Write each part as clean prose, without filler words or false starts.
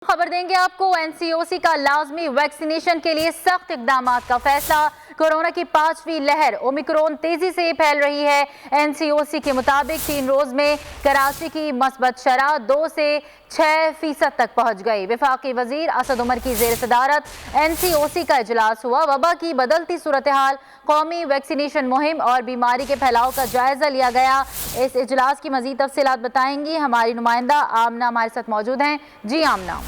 खबर देंगे आपको। एनसीओसी का लाजमी वैक्सीनेशन के लिए सख्त इकदामात का फैसला। कोरोना की 5वीं लहर ओमिक्रॉन तेजी से फैल रही है। एनसीओसी के मुताबिक 3 रोज में कराची की मस्बत शरह 2 से 6% तक पहुंच गई। वफाकी वजीर असद उमर की जेर सदारत एनसीओसी का इजलास हुआ। वबा की बदलती सूरत हाल, कौमी वैक्सीनेशन मुहिम और बीमारी के फैलाव का जायजा लिया गया। इस इजलास की मजीद तफसीलात बताएंगी हमारी नुमाइंदा आमना हमारे साथ मौजूद हैं। जी आमना।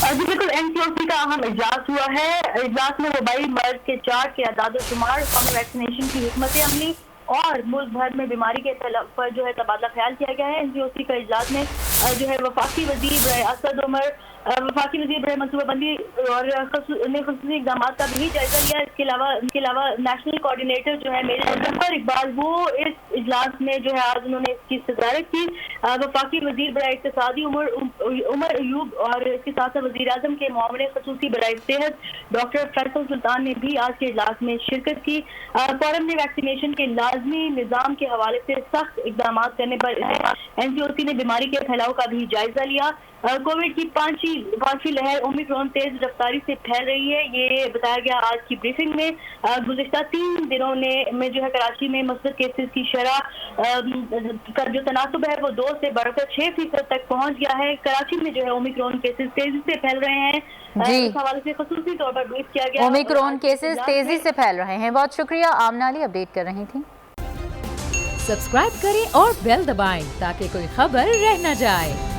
जी बिल्कुल, एनसीओसी का अहम इजलास हुआ है। इजलास में वबाई मर्ज के चार्ट के अदाद शुमार, कौमी वैक्सीनेशन की हिकमत अमली और मुल्क भर में बीमारी के पर जो है तबादला ख्याल किया गया है। एनसीओसी का इजलास में जो है वफाकी वजीर असद उमर, वफाकी वजीर बड़े मनसूबाबंदी और खसूसी इकदाम का भी जायजा लिया। इसके अलावा नेशनल कोऑर्डिनेटर जो है मेरे मुजफ्फर इकबाल, वो इस इजलास में जो है आज उन्होंने इसकी सदारत की। वफाकी वजीर बड़ा इक्तिसादी उमर अयूब और इसके साथ साथ वजीर आजम के मामले खसूसी बड़ा सेहत डॉक्टर फैसल सुल्तान ने भी आज के इजलास में शिरकत की। फोरम ने वैक्सीनेशन के लाजमी निज़ाम के हवाले से सख्त इकदाम करने पर एनसीओसी ने बीमारी के फैलाव का भी जायजा लिया। कोविड की पांचवी लहर ओमिक्रॉन तेज रफ्तारी से फैल रही है, ये बताया गया आज की ब्रीफिंग में। गुज़िश्ता 3 दिनों में जो है कराची में मुस्बत केसेस की शरह का जो तनासुब है वो 2 से बढ़कर 6% तक पहुंच गया है। कराची में जो है ओमिक्रॉन केसेस तेजी से फैल रहे हैं। इस हवाले से खसूसी तौर पर ब्रीफ किया गया। ओमिक्रॉन केसेस तेजी से फैल रहे हैं। बहुत शुक्रिया, आमना अली अपडेट कर रही थी। सब्सक्राइब करें और बेल दबाएं ताकि कोई खबर रह न जाए।